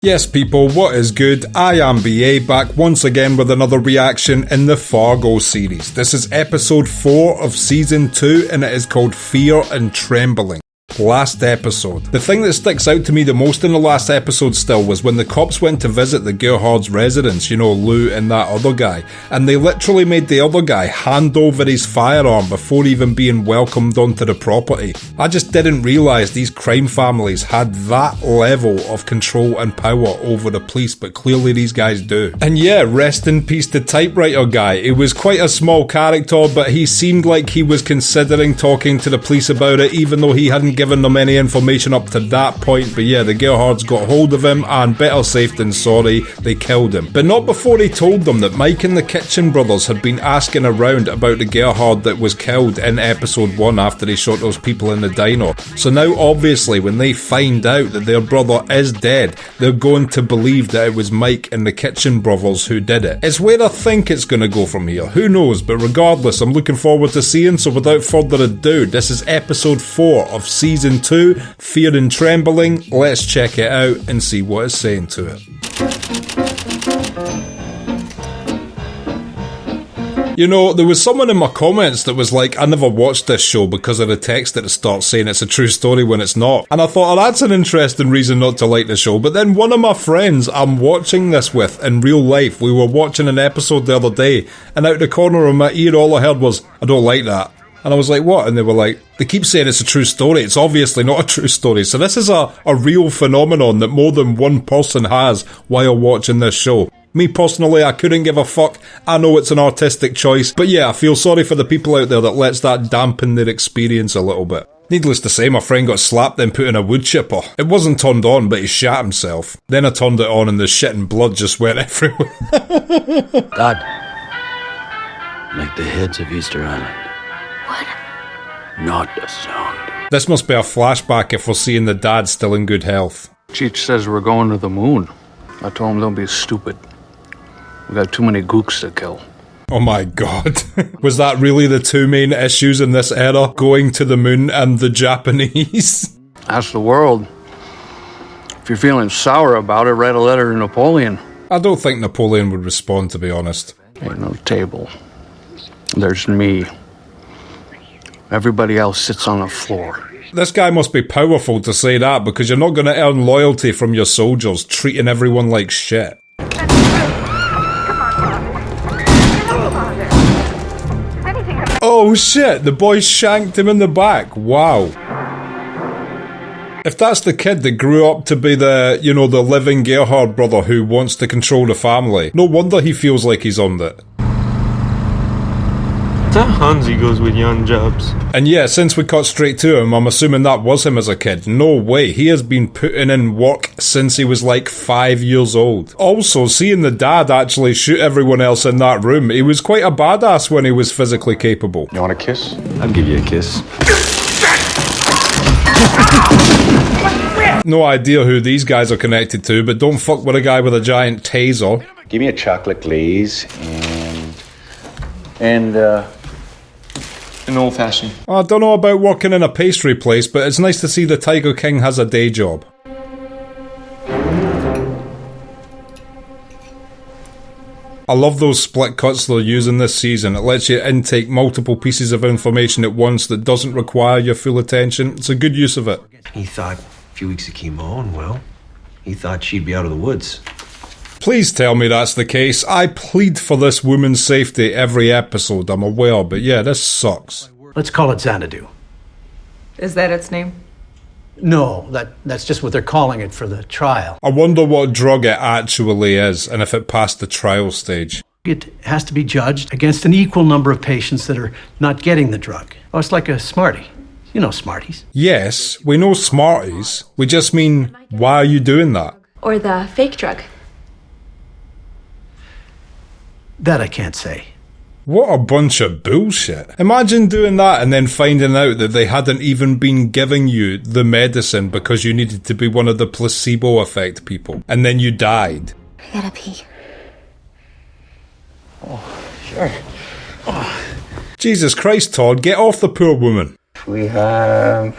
Yes people, what is good? I am BA, back once again with another reaction in the Fargo series. This is episode 4 of season 2 and it is called Fear and Trembling. Last episode. The thing that sticks out to me the most in the last episode still was when the cops went to visit the Gerhard's residence, you know, Lou and that other guy, and they literally made the other guy hand over his firearm before even being welcomed onto the property. I just didn't realise these crime families had that level of control and power over the police, but clearly these guys do. And yeah, rest in peace the typewriter guy. He was quite a small character, but he seemed like he was considering talking to the police about it, even though he hadn't given them any information up to that point. But yeah, the Gerhards got hold of him, and better safe than sorry, they killed him. But not before they told them that Mike and the Kitchen brothers had been asking around about the Gerhard that was killed in episode 1 after they shot those people in the diner. So now obviously when they find out that their brother is dead, they're going to believe that it was Mike and the Kitchen brothers who did it. It's where I think it's going to go from here, who knows, but regardless, I'm looking forward to seeing. So without further ado, this is episode 4 of season 2, Fear and Trembling. Let's check it out and see what it's saying to it. You know, there was someone in my comments that was like, I never watched this show because of the text at the start saying it's a true story when it's not. And I thought, oh, that's an interesting reason not to like the show. But then one of my friends I'm watching this with in real life, we were watching an episode the other day, and out the corner of my ear all I heard was, I don't like that. And I was like, what? And they were like, they keep saying it's a true story. It's obviously not a true story. So this is a real phenomenon that more than one person has while watching this show. Me personally, I couldn't give a fuck. I know it's an artistic choice. But yeah, I feel sorry for the people out there that lets that dampen their experience a little bit. Needless to say, my friend got slapped and put in a wood chipper. It wasn't turned on, but he shat himself. Then I turned it on and the shit and blood just went everywhere. Dad, like the heads of Easter Island. What? Not a sound. This must be a flashback if we're seeing the dad still in good health. Cheech says we're going to the moon. I told him don't be stupid. We got too many gooks to kill. Oh my god. Was that really the two main issues in this era? Going to the moon and the Japanese? Ask the world. If you're feeling sour about it, write a letter to Napoleon. I don't think Napoleon would respond, to be honest. Ain't no table. There's me. Everybody else sits on the floor. This guy must be powerful to say that, because you're not going to earn loyalty from your soldiers treating everyone like shit. Oh shit, the boy shanked him in the back. Wow. If that's the kid that grew up to be the, you know, the living Gerhard brother who wants to control the family, no wonder he feels like he's on it. That Hansi goes with young jobs. And yeah, since we cut straight to him, I'm assuming that was him as a kid. No way, he has been putting in work since he was like 5 years old. Also, seeing the dad actually shoot everyone else in that room, he was quite a badass when he was physically capable. You want a kiss? I'll give you a kiss. No idea who these guys are connected to, but don't fuck with a guy with a giant taser. Give me a chocolate glaze and An old-fashioned. I don't know about working in a pastry place, but it's nice to see the Tiger King has a day job. I love those split cuts they're using this season. It lets you intake multiple pieces of information at once that doesn't require your full attention. It's a good use of it. He thought a few weeks of chemo, and well, he thought she'd be out of the woods. Please tell me that's the case. I plead for this woman's safety every episode, I'm aware, but yeah, this sucks. Let's call it Xanadu. Is that its name? No, that's just what they're calling it for the trial. I wonder what drug it actually is, and if it passed the trial stage. It has to be judged against an equal number of patients that are not getting the drug. Oh, it's like a Smartie. You know Smarties. Yes, we know Smarties. We just mean, why are you doing that? Or the fake drug? That I can't say. What a bunch of bullshit. Imagine doing that and then finding out that they hadn't even been giving you the medicine because you needed to be one of the placebo effect people. And then you died. I gotta pee. Oh, sure. Oh. Jesus Christ, Todd, get off the poor woman. We have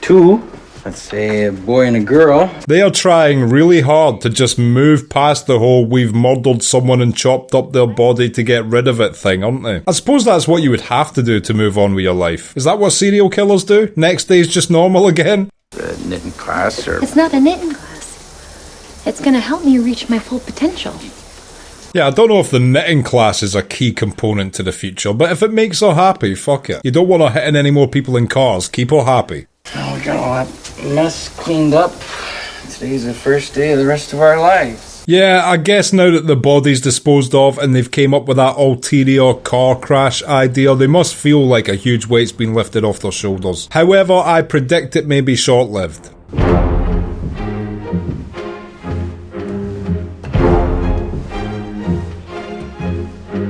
2 Let's say a boy and a girl. They are trying really hard to just move past the whole we've murdered someone and chopped up their body to get rid of it thing, aren't they? I suppose that's what you would have to do to move on with your life. Is that what serial killers do? Next day's just normal again? Knitting class or... It's not a knitting class. It's gonna help me reach my full potential. Yeah, I don't know if the knitting class is a key component to the future, but if it makes her happy, fuck it. You don't want her hitting any more people in cars, keep her happy. Now we got all that mess cleaned up. Today's the first day of the rest of our lives. Yeah, I guess now that the body's disposed of and they've came up with that ulterior car crash idea, they must feel like a huge weight's been lifted off their shoulders. However, I predict it may be short-lived.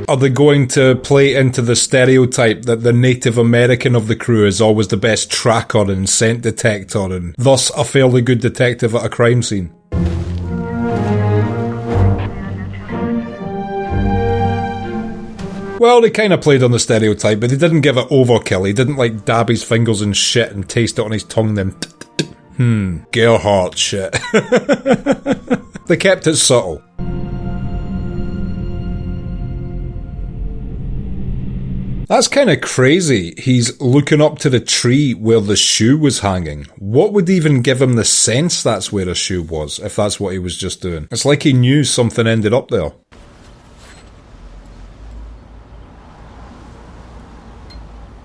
Are they going to play into the stereotype that the Native American of the crew is always the best tracker and scent detector and thus a fairly good detective at a crime scene? Well, they kind of played on the stereotype, but they didn't give it overkill. He didn't like dab his fingers in shit and taste it on his tongue then Gerhardt shit. They kept it subtle. That's kind of crazy. He's looking up to the tree where the shoe was hanging. What would even give him the sense that's where a shoe was, if that's what he was just doing? It's like he knew something ended up there.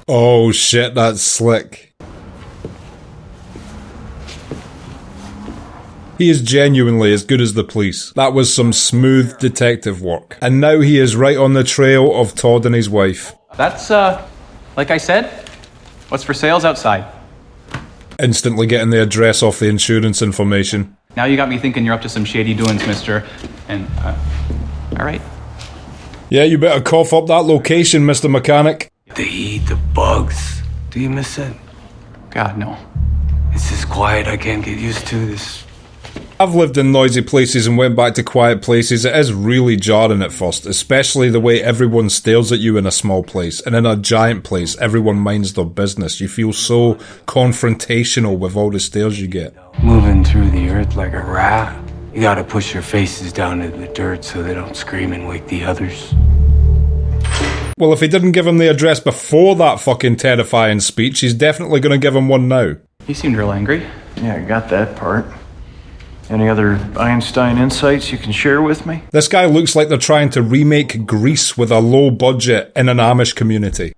Oh shit, that's slick. He is genuinely as good as the police. That was some smooth detective work. And now he is right on the trail of Todd and his wife. That's, like I said, what's for sale's outside. Instantly getting the address off the insurance information. Now you got me thinking you're up to some shady doings, mister. And, alright. Yeah, you better cough up that location, Mr. Mechanic. The heat, the bugs. Do you miss it? God, no. It's this quiet I can't get used to, this... I've lived in noisy places and went back to quiet places. It is really jarring at first, especially the way everyone stares at you in a small place, and in a giant place, everyone minds their business. You feel so confrontational with all the stares you get. Moving through the earth like a rat. You gotta push your faces down into the dirt so they don't scream and wake the others. Well, if he didn't give him the address before that fucking terrifying speech, he's definitely gonna give him one now. You seemed real angry. Yeah, I got that part. Any other Einstein insights you can share with me? This guy looks like they're trying to remake Grease with a low budget in an Amish community.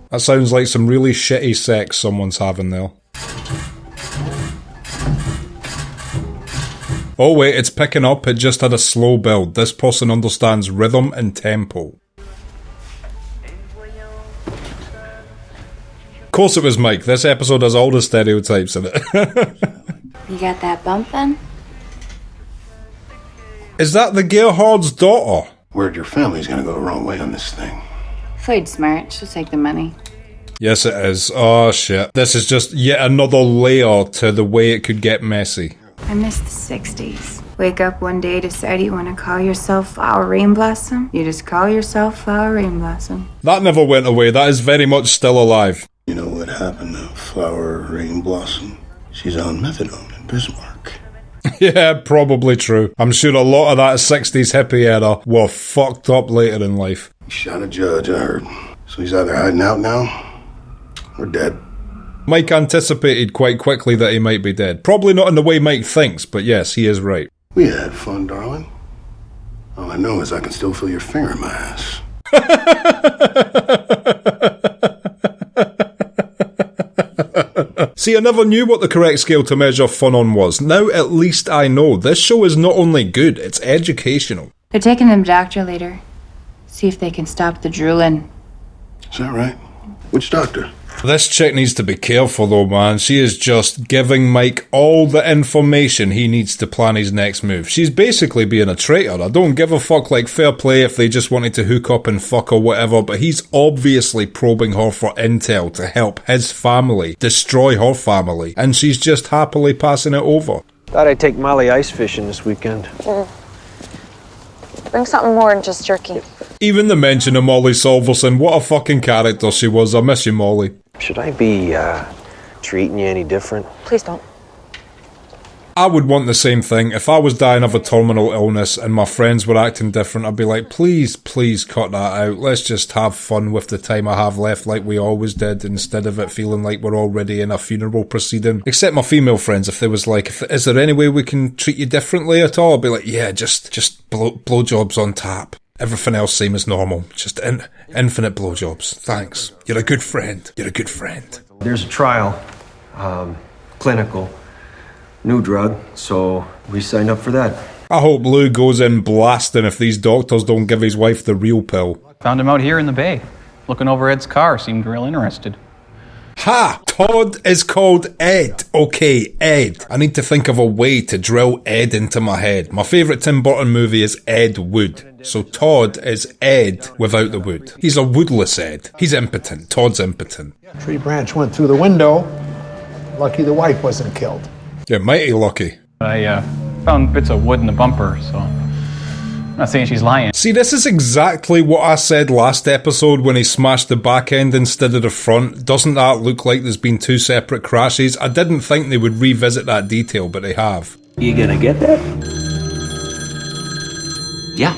That sounds like some really shitty sex someone's having there. Oh wait, it's picking up, it just had a slow build. This person understands rhythm and tempo. Of course it was Mike. This episode has all the stereotypes in it. You got that bump then? Is that the Gerhard's daughter? Word your family's gonna go the wrong way on this thing. Floyd's smart. She'll take the money. Yes it is. Oh shit. This is just yet another layer to the way it could get messy. I miss the 60s. Wake up one day, decide you want to call yourself Flower Rain Blossom. You just call yourself Flower Rain Blossom. That never went away. That is very much still alive. You know what happened to Flower Rain Blossom? She's on methadone in Bismarck. Yeah, probably true. I'm sure a lot of that 60s hippie era were fucked up later in life. He shot a judge, I heard. So he's either hiding out now or dead. Mike anticipated quite quickly that he might be dead. Probably not in the way Mike thinks, but yes, he is right. We had fun, darling. All I know is I can still feel your finger in my ass. See, I never knew what the correct scale to measure fun on was. Now at least I know. This show is not only good, it's educational. They're taking them to doctor later. See if they can stop the drooling. Is that right? Which doctor? This chick needs to be careful though, man. She is just giving Mike all the information he needs to plan his next move. She's basically being a traitor. I don't give a fuck, like, fair play if they just wanted to hook up and fuck or whatever, but he's obviously probing her for intel to help his family destroy her family, and she's just happily passing it over. Thought I'd take Molly ice fishing this weekend. Bring something more than just jerky. Even the mention of Molly Solverson, what a fucking character she was. I miss you, Molly. Should I be, treating you any different? Please don't. I would want the same thing. If I was dying of a terminal illness and my friends were acting different, I'd be like, please, please cut that out. Let's just have fun with the time I have left like we always did, instead of it feeling like we're already in a funeral proceeding. Except my female friends, if they was like, is there any way we can treat you differently at all? I'd be like, yeah, just blowjobs on tap. Everything else same as normal. Just infinite blowjobs. Thanks. You're a good friend. You're a good friend. There's a trial, clinical, new drug, so we signed up for that. I hope Lou goes in blasting if these doctors don't give his wife the real pill. Found him out here in the bay. Looking over Ed's car, seemed real interested. Ha! Todd is called Ed. Okay, Ed. I need to think of a way to drill Ed into my head. My favourite Tim Burton movie is Ed Wood. So Todd is Ed without the wood. He's a woodless Ed. He's impotent. Todd's impotent. Tree branch went through the window. Lucky the wife wasn't killed. Yeah, mighty lucky. I found bits of wood in the bumper, so I'm not saying she's lying. See, this is exactly what I said last episode when he smashed the back end instead of the front. Doesn't that look like there's been two separate crashes? I didn't think they would revisit that detail, but they have. You gonna get that? Yeah.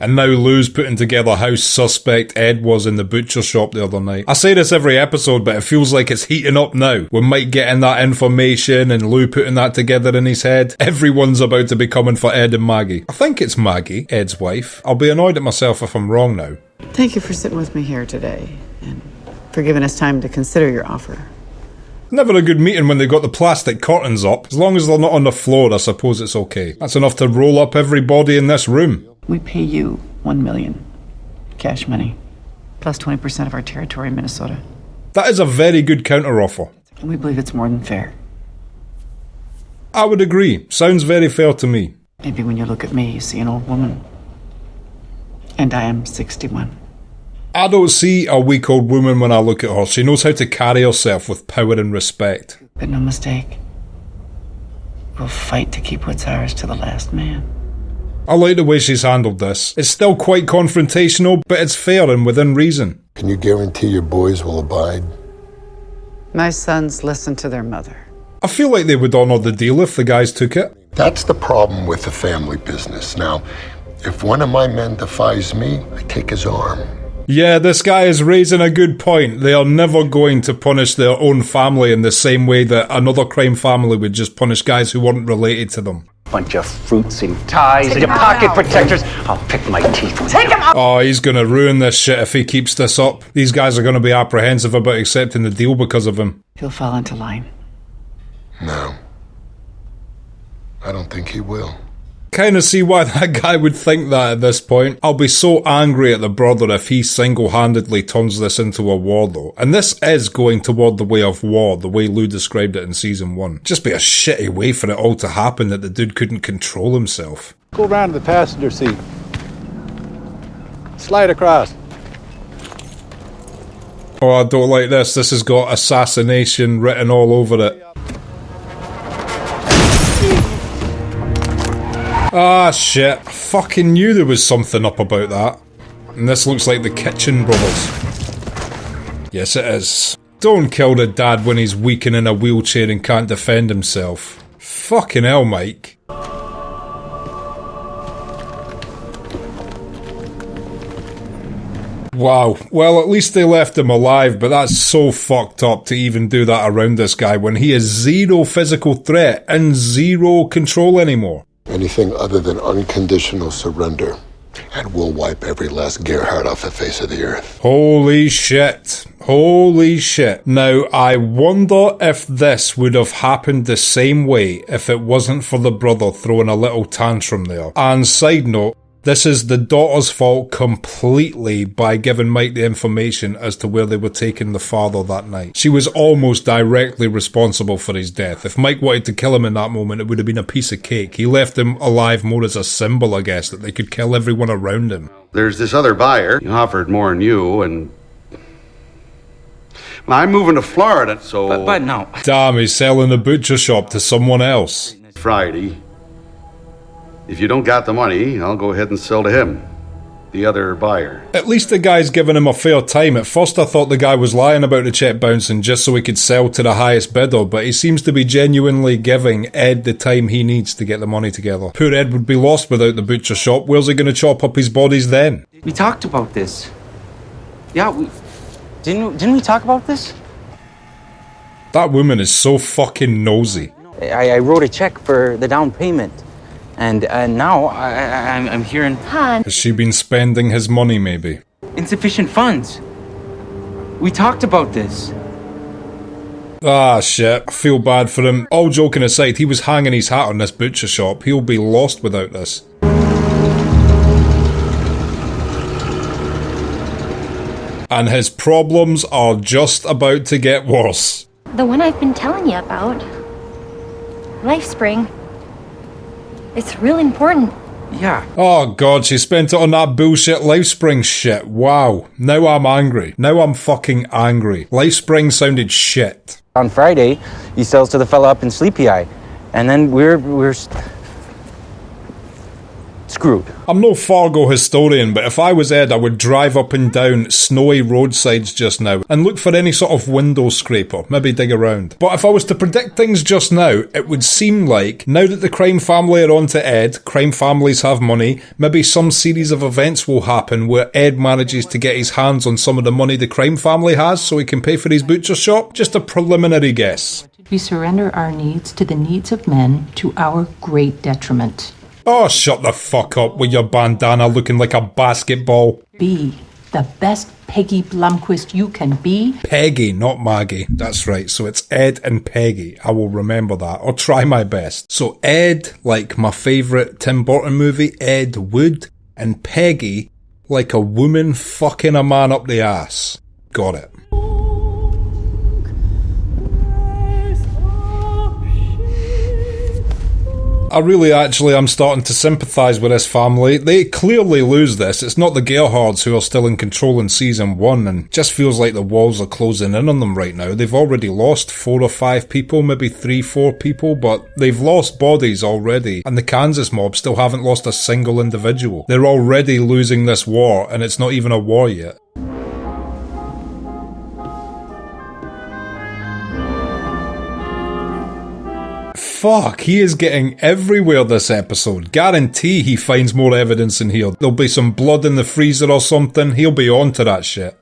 And now Lou's putting together how suspect Ed was in the butcher shop the other night. I say this every episode, but it feels like it's heating up now. With Mike getting that information and Lou putting that together in his head. Everyone's about to be coming for Ed and Maggie. I think it's Maggie, Ed's wife. I'll be annoyed at myself if I'm wrong now. Thank you for sitting with me here today, and for giving us time to consider your offer. Never a good meeting when they've got the plastic curtains up. As long as they're not on the floor, I suppose it's okay. That's enough to roll up everybody in this room. We pay you $1 million, cash money, plus 20% of our territory in Minnesota. That is a very good counteroffer. And we believe it's more than fair. I would agree. Sounds very fair to me. Maybe when you look at me, you see an old woman. And I am 61. I don't see a weak old woman when I look at her. She knows how to carry herself with power and respect. But no mistake. We'll fight to keep what's ours to the last man. I like the way she's handled this. It's still quite confrontational, but it's fair and within reason. Can you guarantee your boys will abide? My sons listen to their mother. I feel like they would honour the deal if the guys took it. That's the problem with the family business. Now, if one of my men defies me, I take his arm. Yeah, this guy is raising a good point. They are never going to punish their own family in the same way that another crime family would just punish guys who weren't related to them. Bunch of fruits and ties and your pocket protectors. I'll pick my teeth. Take him out! Oh, he's gonna ruin this shit if he keeps this up. These guys are gonna be apprehensive about accepting the deal because of him. He'll fall into line. No. I don't think he will. Kinda see why that guy would think that at this point. I'll be so angry at the brother if he single-handedly turns this into a war though. And this is going toward the way of war, the way Lou described it in season 1. Just be a shitty way for it all to happen that the dude couldn't control himself. Go around to the passenger seat. Slide across. Oh, I don't like this. This has got assassination written all over it. Ah, shit. I fucking knew there was something up about that. And this looks like the Kitchen Brothers. Yes, it is. Don't kill the dad when he's weak and in a wheelchair and can't defend himself. Fucking hell, Mike. Wow. Well, at least they left him alive, but that's so fucked up to even do that around this guy when he is zero physical threat and zero control anymore. Anything other than unconditional surrender, and we'll wipe every last Gerhardt off the face of the earth. Holy shit. Holy shit. Now, I wonder if this would have happened the same way if it wasn't for the brother throwing a little tantrum there. And side note, this is the daughter's fault completely by giving Mike the information as to where they were taking the father that night. She was almost directly responsible for his death. If Mike wanted to kill him in that moment, it would have been a piece of cake. He left him alive more as a symbol, I guess, that they could kill everyone around him. There's this other buyer. He offered more than you, and well, I'm moving to Florida, so... But no. Damn, he's selling the butcher shop to someone else. Friday. if you don't got the money, I'll go ahead and sell to him, the other buyer. At least the guy's giving him a fair time. At first I thought the guy was lying about the check bouncing just so he could sell to the highest bidder, but he seems to be genuinely giving Ed the time he needs to get the money together. Poor Ed would be lost without the butcher shop. Where's he going to chop up his bodies then? We talked about this. Yeah, didn't we talk about this? That woman is so fucking nosy. I wrote a check for the down payment. And now I'm hearing... Han. Has she been spending his money, maybe? Insufficient funds. We talked about this. Ah, shit. I feel bad for him. All joking aside, he was hanging his hat on this butcher shop. He'll be lost without this. And his problems are just about to get worse. The one I've been telling you about. LifeSpring. It's really important. Yeah. Oh god, she spent it on that bullshit LifeSpring shit. Wow. Now I'm angry. Now I'm fucking angry. LifeSpring sounded shit. On Friday, he sells to the fella up in Sleepy Eye. And then we're screwed. I'm no Fargo historian, but if I was Ed, I would drive up and down snowy roadsides just now and look for any sort of window scraper, maybe dig around. But if I was to predict things just now, it would seem like, now that the crime family are on to Ed, crime families have money, maybe some series of events will happen where Ed manages to get his hands on some of the money the crime family has so he can pay for his butcher shop. Just a preliminary guess. We surrender our needs to the needs of men to our great detriment. Oh, shut the fuck up with your bandana looking like a basketball. Be the best Peggy Blomquist you can be. Peggy, not Maggie. That's right. So it's Ed and Peggy. I will remember that, or try my best. So Ed, like my favourite Tim Burton movie, Ed Wood, and Peggy, like a woman fucking a man up the ass. Got it. I really actually am starting to sympathise with this family. They clearly lose this. It's not the Gerhards who are still in control in season 1 and just feels like the walls are closing in on them right now. They've already lost 4 or 5 people, maybe 3-4 people, but they've lost bodies already. And the Kansas mob still haven't lost a single individual. They're already losing this war and it's not even a war yet. Fuck, he is getting everywhere this episode. Guarantee he finds more evidence in here. There'll be some blood in the freezer or something. He'll be on to that shit.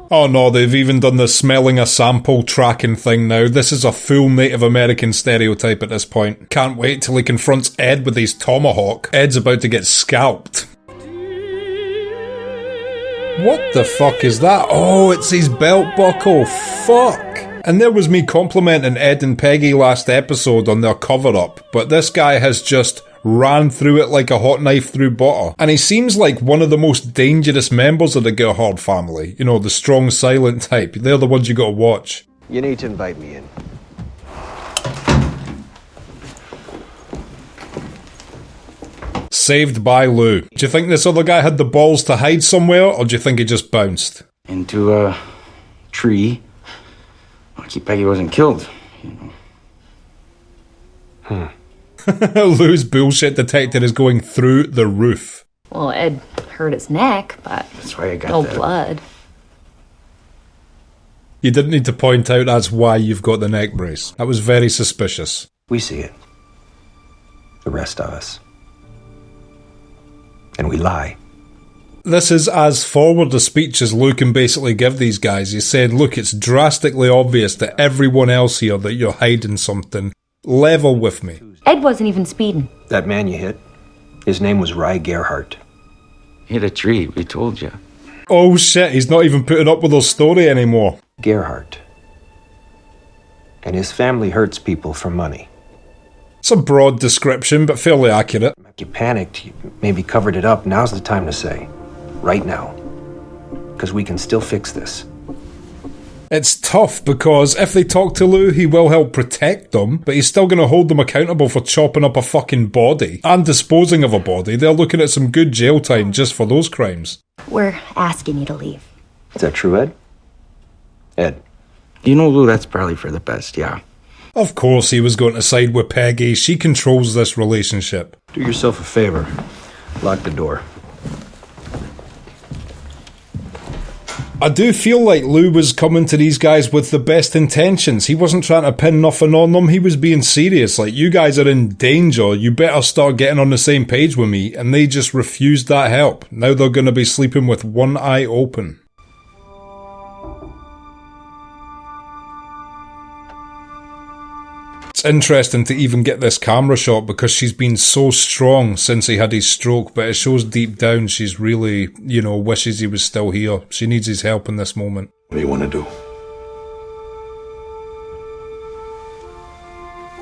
Oh no, they've even done the smelling a sample tracking thing now. This is a full Native American stereotype at this point. Can't wait till he confronts Ed with his tomahawk. Ed's about to get scalped. What the fuck is that? Oh, it's his belt buckle. Fuck. And there was me complimenting Ed and Peggy last episode on their cover-up, but this guy has just ran through it like a hot knife through butter. And he seems like one of the most dangerous members of the Gerhard family. You know, the strong, silent type. They're the ones you gotta watch. You need to invite me in. Saved by Lou. Do you think this other guy had the balls to hide somewhere, or do you think he just bounced? Into a tree. Lucky Peggy wasn't killed, you know. Lou's bullshit detector is going through the roof. Well, Ed hurt his neck, but that's why I got no that. blood. You didn't need to point out that's why you've got the neck brace. That was very suspicious. We see it. The rest of us. And we lie. This is as forward a speech as Lou can basically give these guys. He said, look, it's drastically obvious to everyone else here that you're hiding something. Level with me. Ed wasn't even speeding. That man you hit, his name was Ry Gerhardt. Hit a tree, we told you. Oh shit, he's not even putting up with our story anymore. Gerhardt. And his family hurts people for money. It's a broad description, but fairly accurate. You panicked, you maybe covered it up. Now's the time to say. Right now. Because we can still fix this. It's tough because if they talk to Lou, he will help protect them, but he's still going to hold them accountable for chopping up a fucking body and disposing of a body. They're looking at some good jail time just for those crimes. We're asking you to leave. Is that true, Ed? Ed. You know, Lou, that's probably for the best, yeah. Of course he was going to side with Peggy. She controls this relationship. Do yourself a favor. Lock the door. I do feel like Lou was coming to these guys with the best intentions. He wasn't trying to pin nothing on them. He was being serious. Like, you guys are in danger. You better start getting on the same page with me. And they just refused that help. Now they're going to be sleeping with one eye open. It's interesting to even get this camera shot because she's been so strong since he had his stroke, but it shows deep down she's really, wishes he was still here. She needs his help in this moment. What do you want to do?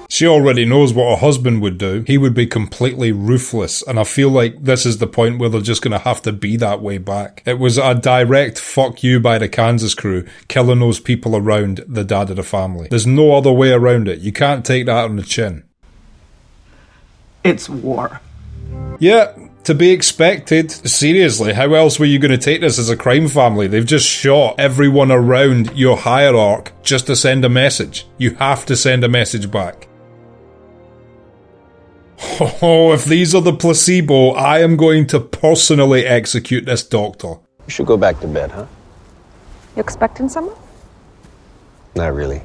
She already knows what her husband would do. He would be completely ruthless, and I feel like this is the point where they're just going to have to be that way back. It was a direct fuck you by the Kansas crew, killing those people around the dad of the family. There's no other way around it. You can't take that on the chin. It's war. Yeah, to be expected. Seriously, how else were you going to take this as a crime family? They've just shot everyone around your hierarch just to send a message. You have to send a message back. Oh, if these are the placebo, I am going to personally execute this doctor. You should go back to bed, huh? You expecting someone? Not really.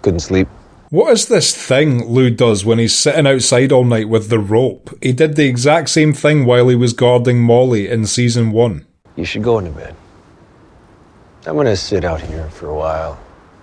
Couldn't sleep. What is this thing Lou does when he's sitting outside all night with the rope? He did the exact same thing while he was guarding Molly in season 1. You should go into bed. I'm gonna sit out here for a while.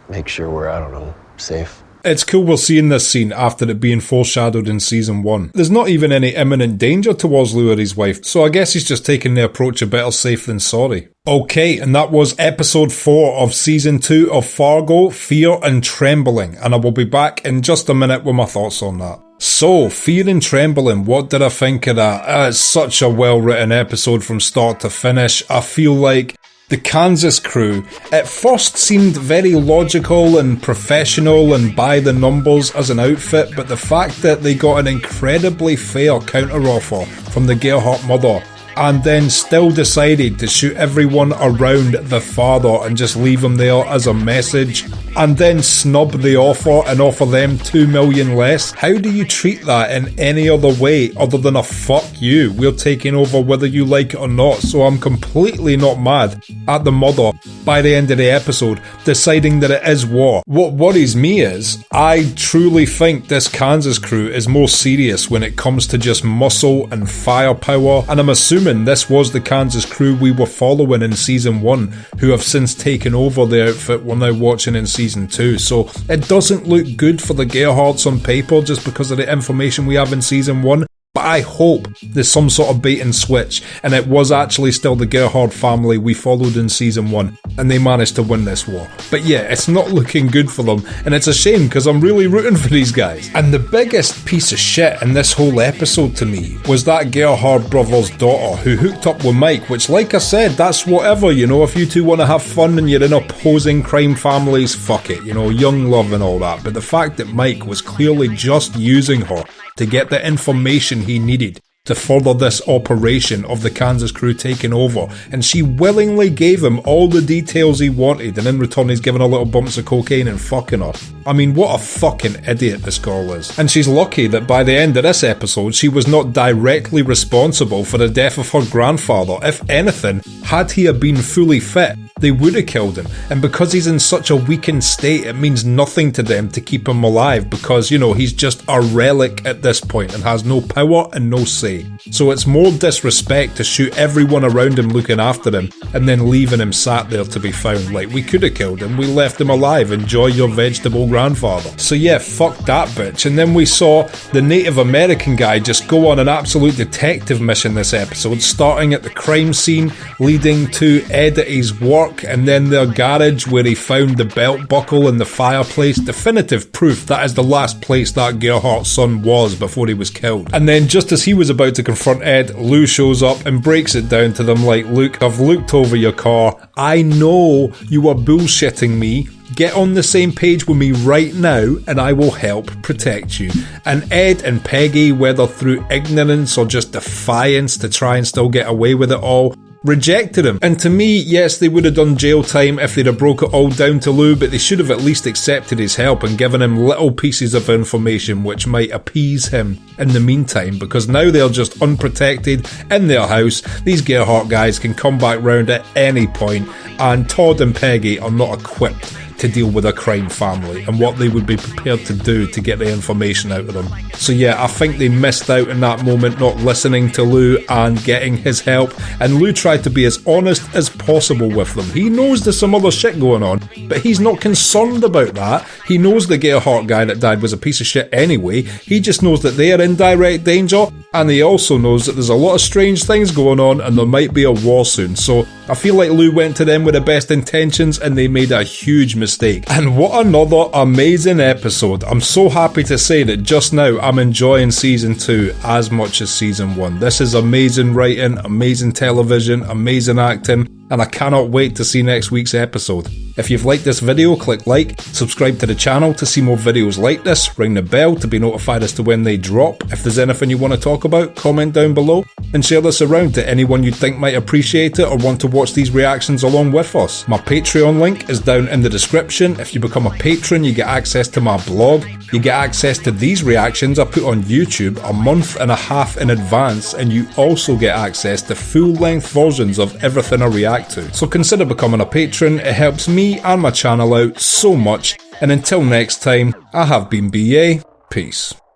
Make sure we're, I don't know, safe. It's cool we're seeing this scene after it being foreshadowed in season 1. There's not even any imminent danger towards Lou or his wife, so I guess he's just taking the approach of better safe than sorry. Okay, and that was episode 4 of season 2 of Fargo, Fear and Trembling, and I will be back in just a minute with my thoughts on that. So, Fear and Trembling, what did I think of that? It's such a well written episode from start to finish. I feel like the Kansas crew at first seemed very logical and professional and by the numbers as an outfit, but the fact that they got an incredibly fair counteroffer from the Gerhardt mother and then still decided to shoot everyone around the father and just leave him there as a message, and then snub the offer and offer them $2 million less. How do you treat that in any other way other than a fuck you, we're taking over whether you like it or not? So I'm completely not mad at the mother by the end of the episode deciding that it is war. What worries me is I truly think this Kansas crew is more serious when it comes to just muscle and firepower, and I'm assuming this was the Kansas crew we were following in season 1 who have since taken over the outfit we're now watching in season 2. So it doesn't look good for the Gerhardts on paper just because of the information we have in season 1. But I hope there's some sort of bait and switch and it was actually still the Gerhardt family we followed in season 1 and they managed to win this war. But yeah, it's not looking good for them and it's a shame because I'm really rooting for these guys. And the biggest piece of shit in this whole episode to me was that Gerhardt brother's daughter who hooked up with Mike, which like I said, that's whatever, if you two want to have fun and you're in opposing crime families, fuck it, young love and all that. But the fact that Mike was clearly just using her to get the information he needed to further this operation of the Kansas crew taking over, and she willingly gave him all the details he wanted, and in return he's given her little bumps of cocaine and fucking her. I mean, what a fucking idiot this girl is. And she's lucky that by the end of this episode she was not directly responsible for the death of her grandfather. If anything, had he been fully fit, they would have killed him, and because he's in such a weakened state, it means nothing to them to keep him alive because, he's just a relic at this point and has no power and no say. So it's more disrespect to shoot everyone around him looking after him and then leaving him sat there to be found. Like, we could have killed him, we left him alive, enjoy your vegetable grandfather. So yeah, fuck that bitch. And then we saw the Native American guy just go on an absolute detective mission this episode, starting at the crime scene, leading to Ed at his work, and then their garage where he found the belt buckle in the fireplace, definitive proof that is the last place that Gerhardt's son was before he was killed. And then just as he was about to confront Ed, Lou shows up and breaks it down to them like, look, I've looked over your car, I know you are bullshitting me, get on the same page with me right now and I will help protect you. And Ed and Peggy, whether through ignorance or just defiance to try and still get away with it all, rejected him. And to me, yes, they would have done jail time if they'd have broke it all down to Lou, but they should have at least accepted his help and given him little pieces of information which might appease him in the meantime, because now they're just unprotected in their house. These Gerhardt guys can come back round at any point, and Todd and Peggy are not equipped to deal with a crime family and what they would be prepared to do to get the information out of them. So yeah, I think they missed out in that moment not listening to Lou and getting his help, and Lou tried to be as honest as possible with them. He knows there's some other shit going on, but he's not concerned about that. He knows the Gerhardt guy that died was a piece of shit anyway. He just knows that they are in direct danger, and he also knows that there's a lot of strange things going on and there might be a war soon. So I feel like Lou went to them with the best intentions and they made a huge mistake. And what another amazing episode. I'm so happy to say that just now I'm enjoying season 2 as much as season 1. This is amazing writing, amazing television, amazing acting, and I cannot wait to see next week's episode. If you've liked this video, click like, subscribe to the channel to see more videos like this, ring the bell to be notified as to when they drop. If there's anything you want to talk about, comment down below, and share this around to anyone you think might appreciate it or want to watch these reactions along with us. My Patreon link is down in the description. If you become a patron, you get access to my blog, you get access to these reactions I put on YouTube a month and a half in advance, and you also get access to full-length versions of everything I react to. So consider becoming a patron, it helps me and my channel out so much, and until next time, I have been BA, peace.